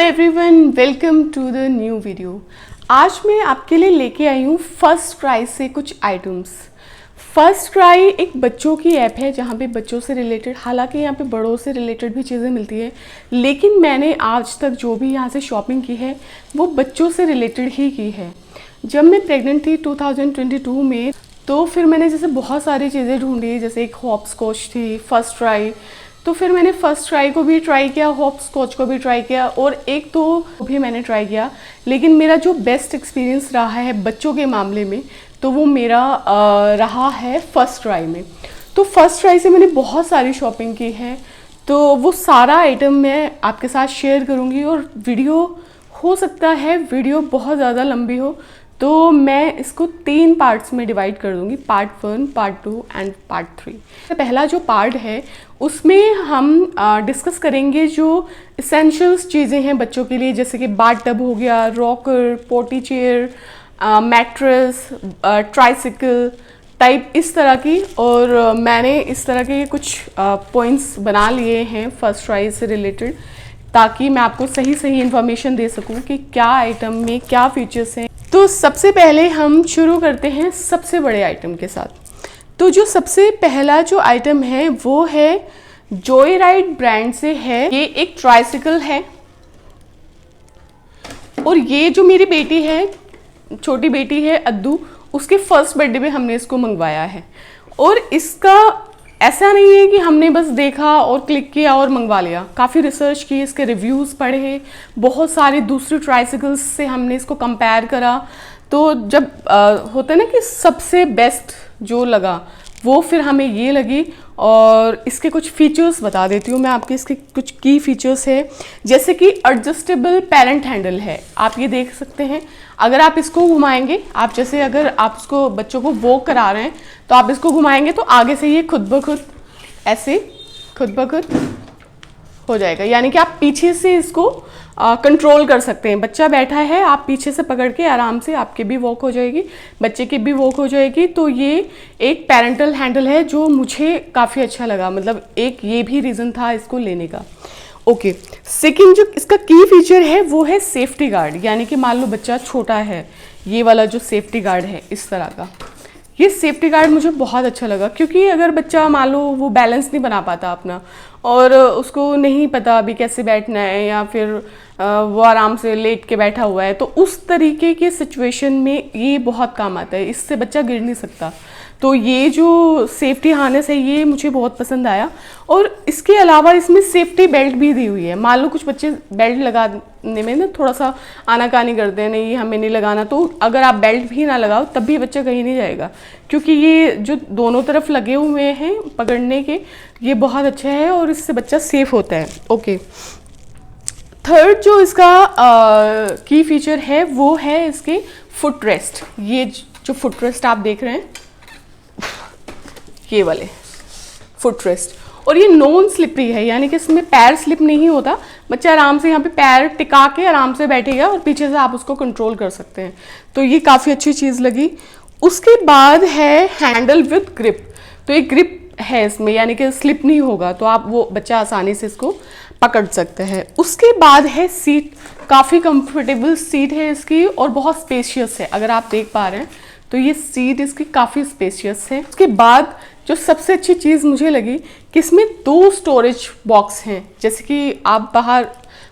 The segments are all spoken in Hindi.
Everyone, welcome to the new video. आज मैं आपके लिए लेके आई हूँ फर्स्ट क्राई से कुछ आइटम्स। फर्स्ट क्राई एक बच्चों की ऐप है जहाँ पे बच्चों से रिलेटेड, हालांकि यहाँ पे बड़ों से रिलेटेड भी चीज़ें मिलती है, लेकिन मैंने आज तक जो भी यहाँ से शॉपिंग की है वो बच्चों से रिलेटेड ही की है। जब मैं प्रेग्नेंट थी 2022 में, तो फिर मैंने जैसे बहुत सारी चीज़ें ढूंढी, जैसे एक हॉपस्कॉच थी, फर्स्ट क्राई, तो फिर मैंने फर्स्ट ट्राई को भी ट्राई किया, हॉपस्कॉच को भी ट्राई किया और एक तो भी मैंने ट्राई किया। लेकिन मेरा जो बेस्ट एक्सपीरियंस रहा है बच्चों के मामले में, तो वो मेरा रहा है फर्स्ट ट्राई में। तो फर्स्ट ट्राई से मैंने बहुत सारी शॉपिंग की है, तो वो सारा आइटम मैं आपके साथ शेयर करूँगी। और वीडियो हो सकता है वीडियो बहुत ज़्यादा लंबी हो, तो मैं इसको 3 पार्ट्स में डिवाइड कर दूंगी, पार्ट 1, पार्ट 2 एंड पार्ट 3। पहला जो पार्ट है उसमें हम डिस्कस करेंगे जो इसेंशियल्स चीज़ें हैं बच्चों के लिए, जैसे कि बाथ टब हो गया, रॉकर, पोटी चेयर, मैट्रेस, ट्राइसिकल टाइप इस तरह की। और मैंने इस तरह के कुछ पॉइंट्स बना लिए हैं फर्स्ट ट्राई से रिलेटेड, ताकि मैं आपको सही सही इन्फॉर्मेशन दे सकूं कि क्या आइटम में क्या फीचर्स हैं। तो सबसे पहले हम शुरू करते हैं सबसे बड़े आइटम के साथ। तो जो सबसे पहला जो आइटम है वो है जॉय राइड ब्रांड से है। ये एक ट्राइसिकल है और ये जो मेरी बेटी है, छोटी बेटी है अद्दू, उसके फर्स्ट बर्थडे में हमने इसको मंगवाया है। और इसका ऐसा नहीं है कि हमने बस देखा और क्लिक किया और मंगवा लिया, काफ़ी रिसर्च की, इसके रिव्यूज़ पढ़े, बहुत सारे दूसरे ट्राइसिकल्स से हमने इसको कंपेयर करा। तो जब होता है ना कि सबसे बेस्ट जो लगा वो फिर हमें ये लगी। और इसके कुछ फीचर्स बता देती हूँ मैं आपके, इसके कुछ की फीचर्स है, जैसे कि एडजस्टेबल पेरेंट हैंडल है। आप ये देख सकते हैं, अगर आप इसको घुमाएंगे, आप जैसे अगर आप इसको बच्चों को वॉक करा रहे हैं तो आप इसको घुमाएंगे तो आगे से ये खुद ब खुद ऐसे खुद ब खुद हो जाएगा, यानी कि आप पीछे से इसको कंट्रोल कर सकते हैं। बच्चा बैठा है, आप पीछे से पकड़ के आराम से आपके भी वॉक हो जाएगी, बच्चे की भी वॉक हो जाएगी। तो ये एक पेरेंटल हैंडल है जो मुझे काफ़ी अच्छा लगा, मतलब एक ये भी रीज़न था इसको लेने का। ओके, सेकंड जो इसका की फीचर है वो है सेफ्टी गार्ड, यानी कि मान लो बच्चा छोटा है, ये वाला जो सेफ्टी गार्ड है इस तरह का, ये सेफ्टी गार्ड मुझे बहुत अच्छा लगा। क्योंकि अगर बच्चा मान लो वो बैलेंस नहीं बना पाता अपना और उसको नहीं पता अभी कैसे बैठना है, या फिर वो आराम से लेट के बैठा हुआ है, तो उस तरीके के सिचुएशन में ये बहुत काम आता है, इससे बच्चा गिर नहीं सकता। तो ये जो सेफ्टी हार्नेस है ये मुझे बहुत पसंद आया। और इसके अलावा इसमें सेफ्टी बेल्ट भी दी हुई है। मान लो कुछ बच्चे बेल्ट लगाने में ना थोड़ा सा आनाकानी करते हैं, नहीं हमें नहीं लगाना, तो अगर आप बेल्ट भी ना लगाओ तब भी बच्चा कहीं नहीं जाएगा, क्योंकि ये जो दोनों तरफ लगे हुए हैं पकड़ने के, ये बहुत अच्छा है और इससे बच्चा सेफ होता है। ओके, थर्ड जो इसका की फीचर है वो है इसके फुट रेस्ट। ये जो फुट रेस्ट आप देख रहे हैं, ये वाले फुट रेस्ट, और ये नॉन स्लिपरी है, यानी कि इसमें पैर स्लिप नहीं होता, बच्चा आराम से यहाँ पे पैर टिका के आराम से बैठेगा और पीछे से आप उसको कंट्रोल कर सकते हैं। तो ये काफ़ी अच्छी चीज़ लगी। उसके बाद है हैंडल विद ग्रिप। तो एक ग्रिप है इसमें, यानी कि स्लिप नहीं होगा, तो आप वो बच्चा आसानी से इसको पकड़ सकते हैं। उसके बाद है सीट, काफ़ी कंफर्टेबल सीट है इसकी और बहुत स्पेशियस है, अगर आप देख पा रहे हैं तो ये सीट इसकी काफ़ी स्पेशियस है। उसके बाद जो सबसे अच्छी चीज़ मुझे लगी कि इसमें 2 स्टोरेज बॉक्स हैं, जैसे कि आप बाहर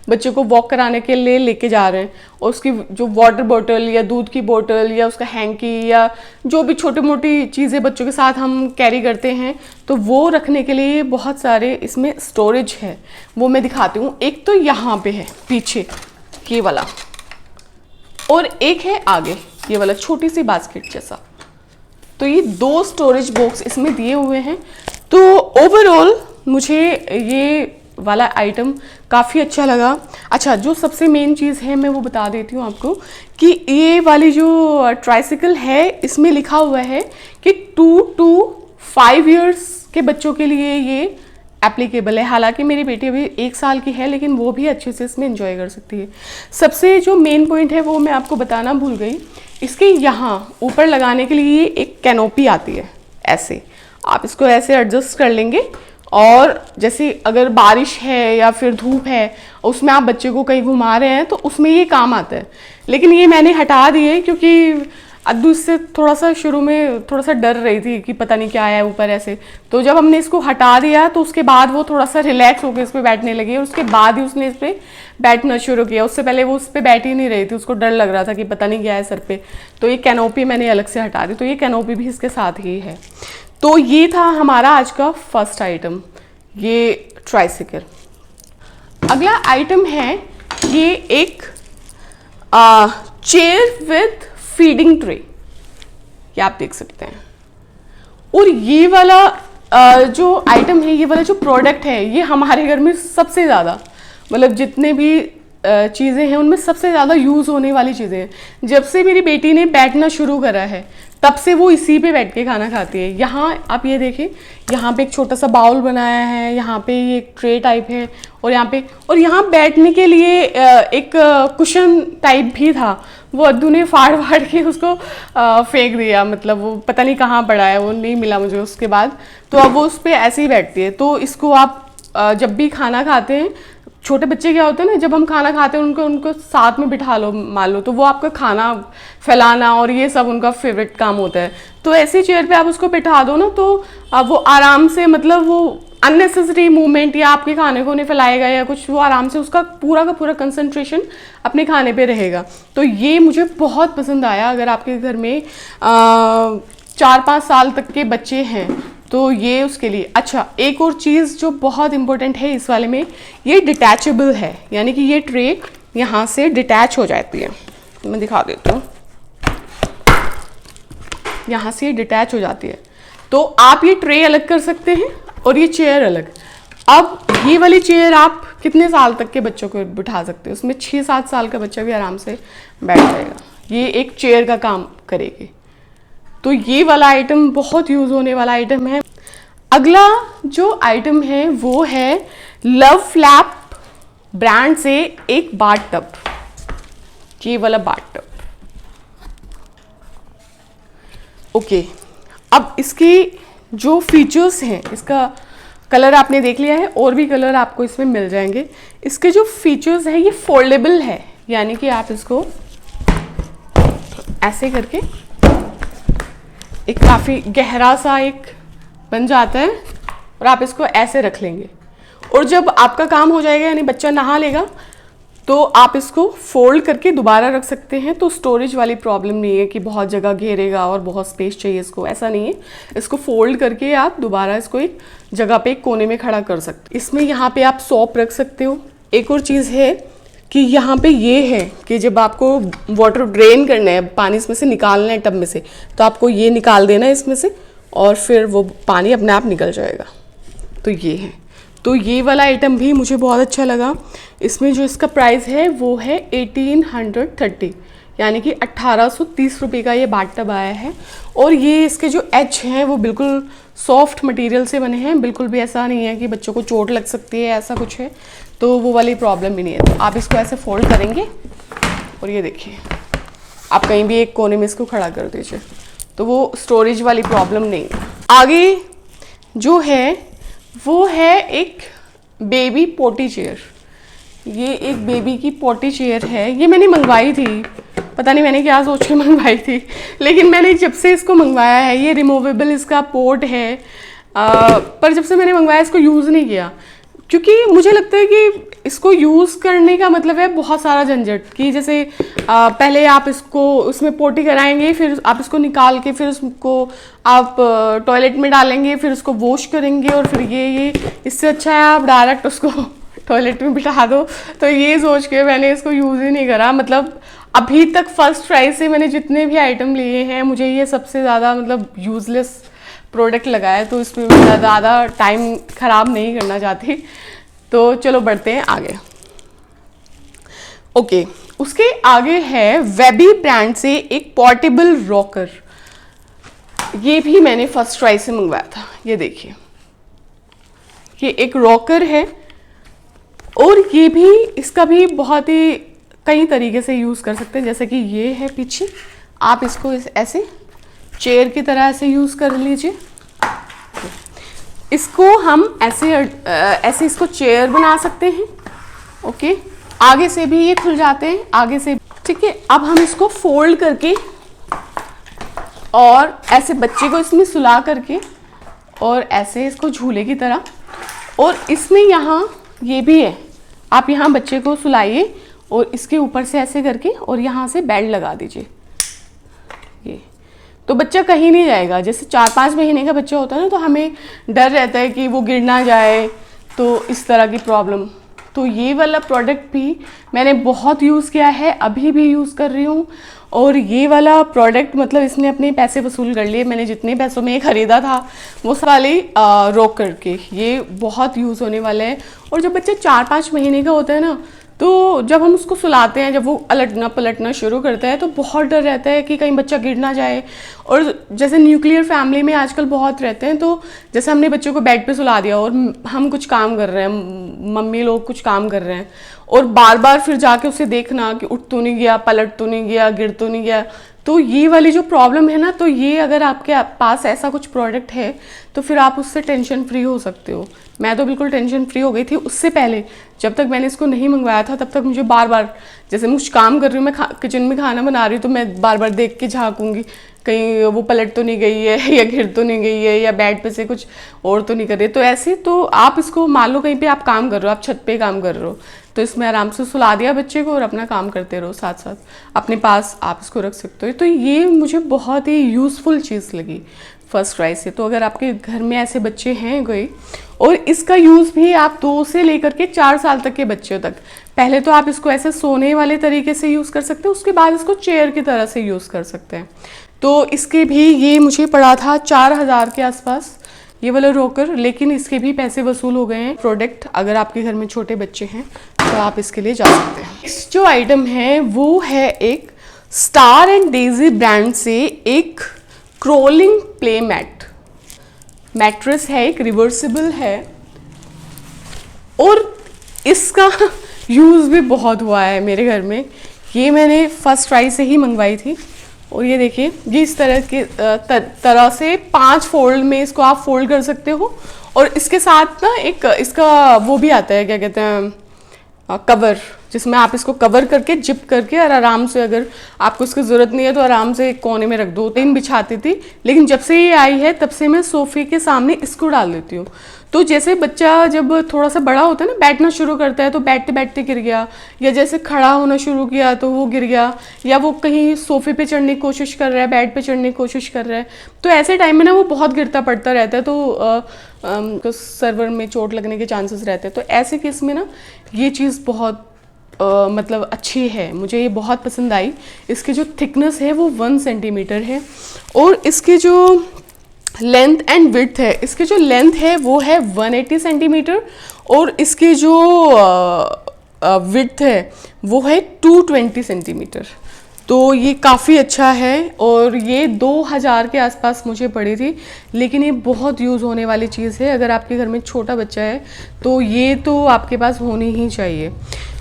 बच्चे को वॉक कराने के लिए लेके जा रहे हैं और उसकी जो वाटर बोतल या दूध की बोतल या उसका हैंकी या जो भी छोटी मोटी चीज़ें बच्चों के साथ हम कैरी करते हैं, तो वो रखने के लिए बहुत सारे इसमें स्टोरेज है। वो मैं दिखाती हूँ। एक तो यहाँ पे है पीछे ये वाला, और एक है आगे ये वाला छोटी सी बास्केट जैसा। तो ये 2 स्टोरेज बॉक्स इसमें दिए हुए हैं। तो ओवरऑल मुझे ये वाला आइटम काफ़ी अच्छा लगा। अच्छा, जो सबसे मेन चीज़ है मैं वो बता देती हूँ आपको कि ये वाली जो ट्राइसिकल है इसमें लिखा हुआ है कि 2 to 5 इयर्स के बच्चों के लिए ये एप्लीकेबल है। हालांकि मेरी बेटी अभी 1 साल की है, लेकिन वो भी अच्छे से इसमें एंजॉय कर सकती है। सबसे जो मेन पॉइंट है वो मैं आपको बताना भूल गई, इसके यहाँ ऊपर लगाने के लिए एक कैनोपी आती है, ऐसे आप इसको ऐसे एडजस्ट कर लेंगे और जैसे अगर बारिश है या फिर धूप है उसमें आप बच्चे को कहीं घुमा रहे हैं तो उसमें ये काम आता है। लेकिन ये मैंने हटा दिए क्योंकि अद्दू इससे थोड़ा सा शुरू में थोड़ा सा डर रही थी कि पता नहीं क्या है ऊपर ऐसे। तो जब हमने इसको हटा दिया तो उसके बाद वो थोड़ा सा रिलैक्स होकर इस पर बैठने लगी और उसके बाद ही उसने इस पर बैठना शुरू किया। उससे पहले वो उस पर बैठ ही नहीं रही थी, उसको डर लग रहा था कि पता नहीं क्या है सर पे। तो ये कैनोपी मैंने अलग से हटा दी, तो ये कैनोपी भी इसके साथ ही है। तो ये था हमारा आज का फर्स्ट आइटम, ये ट्राइसिकल। अगला आइटम है ये एक चेयर विद फीडिंग ट्रे, ये आप देख सकते हैं। और ये वाला जो आइटम है, ये वाला जो प्रोडक्ट है, ये हमारे घर में सबसे ज़्यादा मतलब जितने भी चीज़ें हैं उनमें सबसे ज़्यादा यूज़ होने वाली चीज़ें हैं। जब से मेरी बेटी ने बैठना शुरू करा है तब से वो इसी पे बैठ के खाना खाती है। यहाँ आप ये देखें, यहाँ पे एक छोटा सा बाउल बनाया है, यहाँ पे ये एक ट्रे टाइप है और यहाँ बैठने के लिए एक कुशन टाइप भी था, वो अद्दू ने फाड़ के उसको फेंक दिया। मतलब वो पता नहीं कहाँ पड़ा है, वो नहीं मिला मुझे उसके बाद। तो अब वो उस पर ऐसे ही बैठती है। तो इसको आप जब भी खाना खाते हैं, छोटे बच्चे क्या होते हैं ना, जब हम खाना खाते हैं उनको साथ में बिठा लो मान लो, तो वो आपका खाना फैलाना और ये सब उनका फेवरेट काम होता है। तो ऐसी चेयर पे आप उसको बिठा दो ना, तो वो आराम से, मतलब वो अननेसेसरी मूवमेंट या आपके खाने को नहीं फैलाएगा या कुछ, वो आराम से उसका पूरा का पूरा कंसंट्रेशन अपने खाने पे रहेगा। तो ये मुझे बहुत पसंद आया। अगर आपके घर में 4-5 साल तक के बच्चे हैं तो ये उसके लिए। अच्छा, एक और चीज़ जो बहुत इंपॉर्टेंट है इस वाले में, ये डिटैचेबल है, यानी कि ये ट्रे यहाँ से डिटैच हो जाती है। मैं दिखा देती हूँ, यहाँ से ये डिटैच हो जाती है। तो आप ये ट्रे अलग कर सकते हैं और ये चेयर अलग। अब ये वाली चेयर आप कितने साल तक के बच्चों को बिठा सकते हो, उसमें 6-7 साल का बच्चा भी आराम से बैठ जाएगा, ये एक चेयर का काम करेगी। तो ये वाला आइटम बहुत यूज़ होने वाला आइटम है। अगला जो आइटम है वो है लवफ्लैप ब्रांड से एक बाथ टब, ये वाला बाथ टब। ओके, अब इसकी जो फीचर्स हैं, इसका कलर आपने देख लिया है, और भी कलर आपको इसमें मिल जाएंगे। इसके जो फीचर्स हैं, ये फोल्डेबल है, यानी कि आप इसको ऐसे करके एक काफ़ी गहरा सा एक बन जाता है और आप इसको ऐसे रख लेंगे। और जब आपका काम हो जाएगा, यानी बच्चा नहा लेगा, तो आप इसको फोल्ड करके दोबारा रख सकते हैं। तो स्टोरेज वाली प्रॉब्लम नहीं है कि बहुत जगह घेरेगा और बहुत स्पेस चाहिए इसको, ऐसा नहीं है। इसको फोल्ड करके आप दोबारा इसको एक जगह पे एक कोने में खड़ा कर सकते। इसमें यहाँ पे आप सॉप रख सकते हो। एक और चीज़ है कि यहाँ पे ये है कि जब आपको वाटर ड्रेन करना है, पानी इसमें से निकालना है टब में से, तो आपको ये निकाल देना है इसमें से और फिर वो पानी अपने आप निकल जाएगा। तो ये है, तो ये वाला आइटम भी मुझे बहुत अच्छा लगा। इसमें जो इसका प्राइस है वो है 1830, यानी कि 1830 रुपये का ये बाथ टब आया है। और ये इसके जो एज हैं वो बिल्कुल सॉफ्ट मटेरियल से बने हैं, बिल्कुल भी ऐसा नहीं है कि बच्चों को चोट लग सकती है, ऐसा कुछ है, तो वो वाली प्रॉब्लम भी नहीं है। तो आप इसको ऐसे फोल्ड करेंगे और ये देखिए, आप कहीं भी एक कोने में इसको खड़ा कर दीजिए, तो वो स्टोरेज वाली प्रॉब्लम नहीं है। आगे जो है वो है एक बेबी पोटी चेयर। ये एक बेबी की पोटी चेयर है, ये मैंने मंगवाई थी, पता नहीं मैंने क्या सोच के मंगवाई थी, लेकिन मैंने जब से इसको मंगवाया है, ये रिमूवेबल इसका पोर्ट है, पर जब से मैंने मंगवाया इसको यूज़ नहीं किया, क्योंकि मुझे लगता है कि इसको यूज़ करने का मतलब है बहुत सारा झंझट, कि जैसे पहले आप इसको उसमें पोटी कराएंगे, फिर आप इसको निकाल के फिर उसको आप टॉयलेट में डालेंगे, फिर उसको वॉश करेंगे, और फिर ये इससे अच्छा है आप डायरेक्ट उसको टॉयलेट में बिठा दो। तो ये सोच के मैंने इसको यूज़ ही नहीं करा। मतलब अभी तक फर्स्ट ट्राई से मैंने जितने भी आइटम लिए हैं, मुझे ये सबसे ज़्यादा मतलब यूज़लेस प्रोडक्ट लगा है, तो इसमें मैं ज़्यादा टाइम ख़राब नहीं करना चाहती। तो चलो बढ़ते हैं आगे। ओके, उसके आगे है वेबी ब्रांड से एक पोर्टेबल रॉकर। ये भी मैंने फर्स्ट ट्राई से मंगवाया था। ये देखिए, ये एक रॉकर है, और ये भी, इसका भी बहुत ही कई तरीके से यूज़ कर सकते हैं। जैसे कि ये है पीछे, आप इसको ऐसे चेयर की तरह ऐसे यूज़ कर लीजिए। इसको हम ऐसे इसको चेयर बना सकते हैं। ओके, आगे से भी ये खुल जाते हैं, आगे से। ठीक है, अब हम इसको फोल्ड करके और ऐसे बच्चे को इसमें सुला करके और ऐसे इसको झूले की तरह, और इसमें यहाँ ये भी है, आप यहाँ बच्चे को सुलाइए और इसके ऊपर से ऐसे करके और यहाँ से बेल्ट लगा दीजिए। ये तो बच्चा कहीं नहीं जाएगा। जैसे 4-5 महीने का बच्चा होता है ना, तो हमें डर रहता है कि वो गिर ना जाए, तो इस तरह की प्रॉब्लम। तो ये वाला प्रोडक्ट भी मैंने बहुत यूज़ किया है, अभी भी यूज़ कर रही हूँ। और ये वाला प्रोडक्ट मतलब इसने अपने पैसे वसूल कर लिए। मैंने जितने पैसों में ये ख़रीदा था वो वाले रोक करके, ये बहुत यूज़ होने वाला है। और जब बच्चा 4-5 महीने का होता है ना, तो जब हम उसको सुलाते हैं, जब वो अलटना पलटना शुरू करता है, तो बहुत डर रहता है कि कहीं बच्चा गिर ना जाए। और जैसे न्यूक्लियर फैमिली में आजकल बहुत रहते हैं, तो जैसे हमने बच्चों को बेड पे सुला दिया और हम कुछ काम कर रहे हैं, मम्मी लोग कुछ काम कर रहे हैं, और बार बार फिर जाके उसे देखना कि उठ तो नहीं गया, पलट तो नहीं गया, गिर तो नहीं गया। तो ये वाली जो प्रॉब्लम है ना, तो ये अगर आपके पास ऐसा कुछ प्रोडक्ट है तो फिर आप उससे टेंशन फ्री हो सकते हो। मैं तो बिल्कुल टेंशन फ्री हो गई थी उससे पहले। जब तक मैंने इसको नहीं मंगवाया था तब तक मुझे बार बार, जैसे मैं कुछ काम कर रही हूँ, मैं किचन में खाना बना रही हूँ, तो मैं बार बार देख के झाँकूंगी कहीं वो पलट तो नहीं गई है या गिर तो नहीं गई है या बेड पे से कुछ और तो नहीं कर रही। तो ऐसे तो आप इसको मान लो कहीं पे आप काम कर रहे हो, आप छत पे काम कर रहे हो, तो इसमें आराम से सुला दिया बच्चे को और अपना काम करते रहो, साथ साथ अपने पास आप इसको रख सकते हो। तो ये मुझे बहुत ही यूज़फुल चीज़ लगी फर्स्ट क्राई से। तो अगर आपके घर में ऐसे बच्चे हैं कोई, और इसका यूज़ भी आप 2 से लेकर के 4 साल तक के बच्चों तक, पहले तो आप इसको ऐसे सोने वाले तरीके से यूज़ कर सकते हो, उसके बाद इसको चेयर की तरह से यूज़ कर सकते हैं। तो इसके भी ये मुझे पड़ा था 4000 के आसपास ये वाला रोकर, लेकिन इसके भी पैसे वसूल हो गए हैं। प्रोडक्ट अगर आपके घर में छोटे बच्चे हैं तो आप इसके लिए जा सकते हैं। इस जो आइटम है वो है एक स्टार एंड डेजी ब्रांड से एक क्रोलिंग प्ले मैट मैट्रेस है, एक रिवर्सिबल है, और इसका यूज़ भी बहुत हुआ है मेरे घर में। ये मैंने फर्स्ट ट्राई से ही मंगवाई थी, और ये देखिए, ये इस तरह के तरह से 5 फोल्ड में इसको आप फोल्ड कर सकते हो। और इसके साथ ना एक इसका वो भी आता है, क्या कहते हैं, कवर, जिसमें आप इसको कवर करके जिप करके और आराम से, अगर आपको इसकी ज़रूरत नहीं है तो आराम से एक कोने में रख दो। 3 बिछाती थी, लेकिन जब से ये आई है तब से मैं सोफ़े के सामने इसको डाल देती हूँ। तो जैसे बच्चा जब थोड़ा सा बड़ा होता है ना, बैठना शुरू करता है, तो बैठते बैठते गिर गया, या जैसे खड़ा होना शुरू किया तो वो गिर गया, या वो कहीं सोफ़े पे चढ़ने की कोशिश कर रहा है, बेड पे चढ़ने की कोशिश कर रहा है, तो ऐसे टाइम में ना वो बहुत गिरता पड़ता रहता है, तो सर्वर में चोट लगने के चांसेस रहते हैं। तो ऐसे केस में ना ये चीज़ बहुत मतलब अच्छी है, मुझे ये बहुत पसंद आई। इसकी जो थिकनेस है वो 1 सेंटीमीटर है, और इसकी जो लेंथ एंड विड्थ है, इसकी जो लेंथ है वो है 180 सेंटीमीटर, और इसकी जो विड्थ है वो है 220 सेंटीमीटर। तो ये काफ़ी अच्छा है, और ये 2000 के आसपास मुझे पड़ी थी, लेकिन ये बहुत यूज़ होने वाली चीज़ है। अगर आपके घर में छोटा बच्चा है तो ये तो आपके पास होनी ही चाहिए।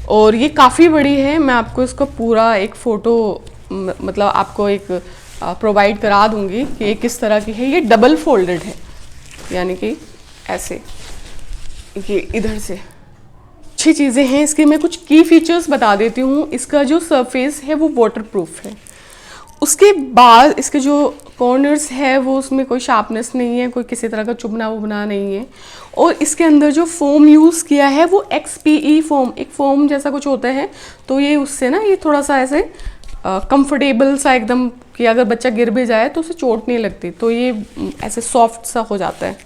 और ये काफ़ी बड़ी है, मैं आपको इसका पूरा एक फ़ोटो मतलब आपको एक प्रोवाइड करा दूंगी कि ये किस तरह की है। ये डबल फोल्डेड है, यानी कि ऐसे, ये इधर से अच्छी चीज़ें हैं इसके। मैं कुछ की फीचर्स बता देती हूँ। इसका जो सरफेस है वो वाटरप्रूफ है, उसके बाद इसके जो कॉर्नर्स है वो उसमें कोई शार्पनेस नहीं है, कोई किसी तरह का चुभना वुभना नहीं है। और इसके अंदर जो फोम यूज़ किया है वो XPE फोम, एक फोम जैसा कुछ होता है, तो ये उससे ना ये थोड़ा सा ऐसे कंफर्टेबल सा एकदम, कि अगर बच्चा गिर भी जाए तो उसे चोट नहीं लगती, तो ये ऐसे सॉफ्ट सा हो जाता है।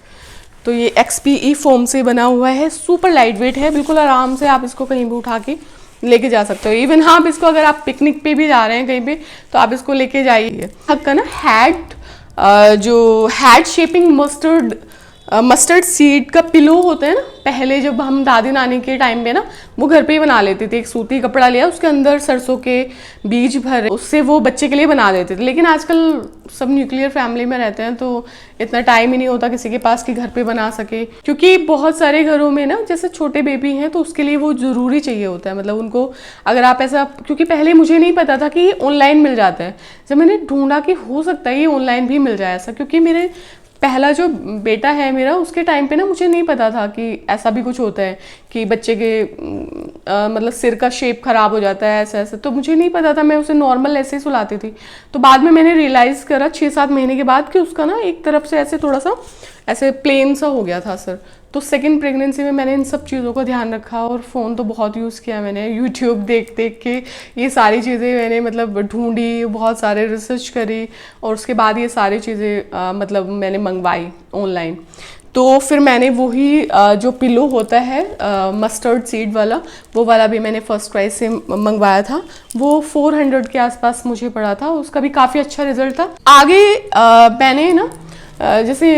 तो ये XPE फोम से बना हुआ है, सुपर लाइट वेट है, बिल्कुल आराम से आप इसको कहीं भी उठा के लेके जा सकते हो। इवन हाँ, आप इसको अगर आप पिकनिक पे भी जा रहे हैं कहीं पे, तो आप इसको लेके जाइए। का ना जो हैड शेपिंग मस्टर्ड सीड का पिलो होता है ना, पहले जब हम दादी नानी के टाइम में ना वो घर पे ही बना लेते थे। एक सूती कपड़ा लिया, उसके अंदर सरसों के बीज भरे, उससे वो बच्चे के लिए बना देते थे। लेकिन आजकल सब न्यूक्लियर फैमिली में रहते हैं, तो इतना टाइम ही नहीं होता किसी के पास कि घर पे बना सके, क्योंकि बहुत सारे घरों में ना जैसे छोटे बेबी हैं तो उसके लिए वो ज़रूरी चाहिए होता है। मतलब उनको अगर आप ऐसा, क्योंकि पहले मुझे नहीं पता था कि ये ऑनलाइन मिल जाता है, जब मैंने ढूंढा कि हो सकता है ये ऑनलाइन भी मिल जाए ऐसा, क्योंकि मेरे पहला जो बेटा है मेरा, उसके टाइम पे ना मुझे नहीं पता था कि ऐसा भी कुछ होता है कि बच्चे के मतलब सिर का शेप खराब हो जाता है ऐसा ऐसा, तो मुझे नहीं पता था, मैं उसे नॉर्मल ऐसे ही सुलाती थी। तो बाद में मैंने रियलाइज़ करा 6-7 महीने के बाद कि उसका ना एक तरफ से ऐसे थोड़ा सा ऐसे प्लेन सा हो गया था सर। तो सेकंड प्रेगनेंसी में मैंने इन सब चीज़ों का ध्यान रखा, और फ़ोन तो बहुत यूज़ किया मैंने, यूट्यूब देख देख के ये सारी चीज़ें मैंने मतलब ढूंढी, बहुत सारे रिसर्च करी, और उसके बाद ये सारी चीज़ें मतलब मैंने मंगवाई ऑनलाइन। तो फिर मैंने वही जो पिलो होता है मस्टर्ड सीड वाला, वो वाला भी मैंने फर्स्ट क्राई से मंगवाया था। वो 400 के आसपास मुझे पड़ा था, उसका भी काफ़ी अच्छा रिजल्ट था। आगे मैंने ना जैसे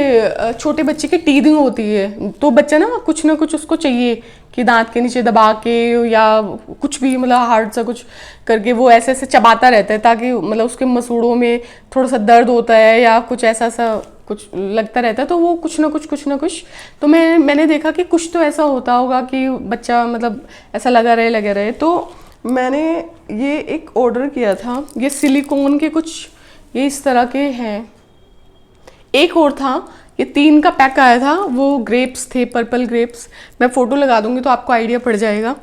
छोटे बच्चे की टीथिंग होती है, तो बच्चा ना कुछ उसको चाहिए कि दांत के नीचे दबा के या कुछ भी मतलब हार्ड सा कुछ करके वो ऐसे ऐसे चबाता रहता है, ताकि मतलब उसके मसूड़ों में थोड़ा सा दर्द होता है या कुछ ऐसा सा कुछ लगता रहता है, तो वो कुछ ना कुछ तो मैंने देखा कि कुछ तो ऐसा होता होगा कि बच्चा मतलब ऐसा लगा रहे। तो मैंने ये एक ऑर्डर किया था, ये सिलिकॉन के कुछ ये इस तरह के हैं। एक और था, ये 3 का पैक आया था, वो ग्रेप्स थे, पर्पल ग्रेप्स, मैं फ़ोटो लगा दूंगी तो आपको आइडिया पड़ जाएगा।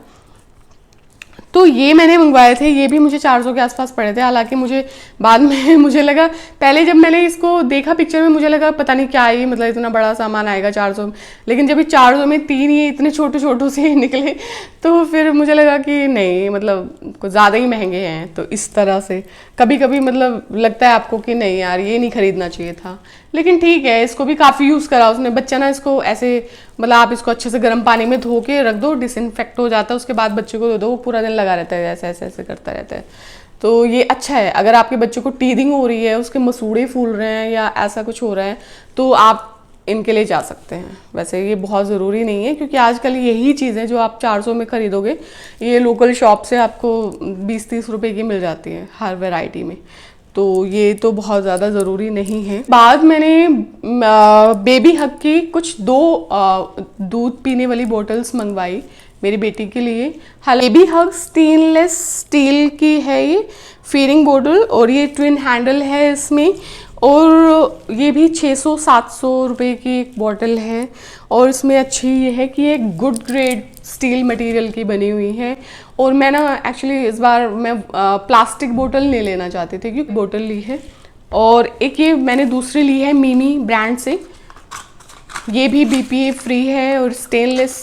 तो ये मैंने मंगवाए थे, ये भी मुझे 400 के आसपास पड़े थे। हालांकि मुझे बाद में मुझे लगा, पहले जब मैंने इसको देखा पिक्चर में मुझे लगा पता नहीं क्या ही मतलब इतना बड़ा सामान आएगा 400 में, लेकिन जब ये 400 में 3 ये इतने छोटे से निकले, तो फिर मुझे लगा कि नहीं मतलब कुछ ज़्यादा ही महंगे हैं। तो इस तरह से कभी कभी मतलब लगता है आपको कि नहीं यार ये नहीं खरीदना चाहिए था, लेकिन ठीक है, इसको भी काफ़ी यूज़ करा उसने। बच्चा ना इसको ऐसे मतलब आप इसको अच्छे से गर्म पानी में धो के रख दो, डिसइंफेक्ट हो जाता है, उसके बाद बच्चे को दे दो, वो पूरा दिन लगा रहता है, ऐसे करता रहता है। तो ये अच्छा है, अगर आपके बच्चे को टीथिंग हो रही है, उसके मसूड़े फूल रहे हैं या ऐसा कुछ हो रहा है, तो आप इनके लिए जा सकते हैं। वैसे ये बहुत ज़रूरी नहीं है, क्योंकि आजकल यही चीज़ें जो आप 400 में ख़रीदोगे, ये लोकल शॉप से आपको 20-30 रुपए की मिल जाती है हर वैरायटी में। तो ये तो बहुत ज़्यादा ज़रूरी नहीं है। बाद मैंने बेबी हग की कुछ 2 दूध पीने वाली बोतल्स मंगवाई मेरी बेटी के लिए। हालांकि बेबी हग स्टेनलेस स्टील की है ये फीडिंग बोतल, और ये ट्विन हैंडल है इसमें, और ये भी 600-700 रुपये की एक बॉटल है। और इसमें अच्छी ये है कि ये गुड ग्रेड स्टील मटेरियल की बनी हुई है। और मैं ना एक्चुअली इस बार मैं प्लास्टिक बोतल नहीं लेना चाहती थी, क्योंकि बोतल ली है। और एक ये मैंने दूसरी ली है मिमी ब्रांड से, ये भी BPA फ्री है और स्टेनलेस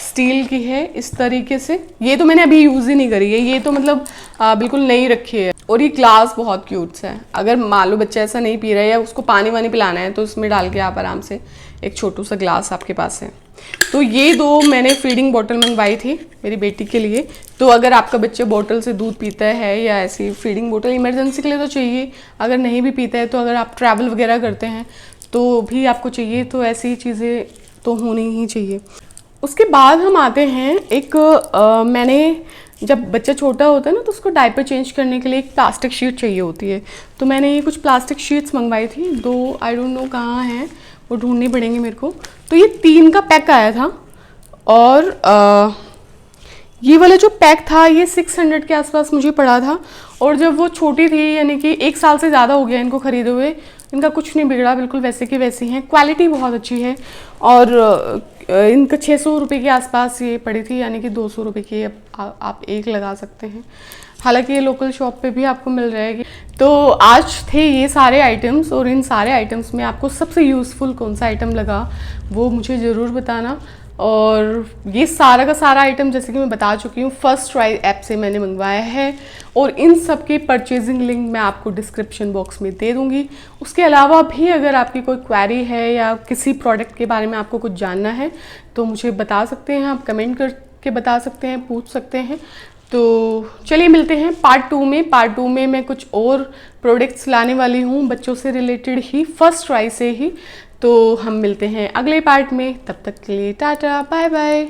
स्टील की है इस तरीके से। ये तो मैंने अभी यूज़ ही नहीं करी है, ये तो मतलब बिल्कुल नई रखी है। और ये ग्लास बहुत क्यूट सा है, अगर मान लो बच्चा ऐसा नहीं पी रहा है या उसको पानी वानी पिलाना है, तो इसमें डाल के आप आराम से, एक छोटू सा ग्लास आपके पास है। तो ये 2 मैंने फीडिंग बोतल मंगवाई थी मेरी बेटी के लिए। तो अगर आपका बच्चा बोतल से दूध पीता है या ऐसी फीडिंग बोतल इमरजेंसी के लिए तो चाहिए, अगर नहीं भी पीता है तो अगर आप ट्रैवल वगैरह करते हैं तो भी आपको चाहिए, तो ऐसी चीज़ें तो होनी ही चाहिए। उसके बाद हम आते हैं एक मैंने जब बच्चा छोटा होता है ना, तो उसको डायपर चेंज करने के लिए एक प्लास्टिक शीट चाहिए होती है। तो मैंने ये कुछ प्लास्टिक शीट्स मंगवाई थी, 2 आई डोंट नो कहाँ हैं, वो ढूंढनी पड़ेंगे मेरे को। तो ये 3 का पैक आया था, और ये वाला जो पैक था ये 600 के आसपास मुझे पड़ा था। और जब वो छोटी थी, यानी कि 1 साल से ज़्यादा हो गया इनको ख़रीदे हुए, इनका कुछ नहीं बिगड़ा, बिल्कुल वैसे की वैसी हैं, क्वालिटी बहुत अच्छी है। और इनका 600 रुपये के आसपास ये पड़ी थी, यानी कि 200 रुपये की आप एक लगा सकते हैं। हालांकि ये लोकल शॉप पे भी आपको मिल जाएगी। तो आज थे ये सारे आइटम्स, और इन सारे आइटम्स में आपको सबसे यूज़फुल कौन सा आइटम लगा वो मुझे ज़रूर बताना। और ये सारा का सारा आइटम जैसे कि मैं बता चुकी हूँ, फर्स्ट ट्राई ऐप से मैंने मंगवाया है, और इन सब की परचेजिंग लिंक मैं आपको डिस्क्रिप्शन बॉक्स में दे दूँगी। उसके अलावा भी अगर आपकी कोई क्वेरी है या किसी प्रोडक्ट के बारे में आपको कुछ जानना है तो मुझे बता सकते हैं, आप कमेंट करके बता सकते हैं, पूछ सकते हैं। तो चलिए मिलते हैं पार्ट 2 में। पार्ट 2 में मैं कुछ और प्रोडक्ट्स लाने वाली हूँ बच्चों से रिलेटेड ही, फर्स्ट ट्राई से ही। तो हम मिलते हैं अगले पार्ट में, तब तक के लिए टाटा बाय बाय।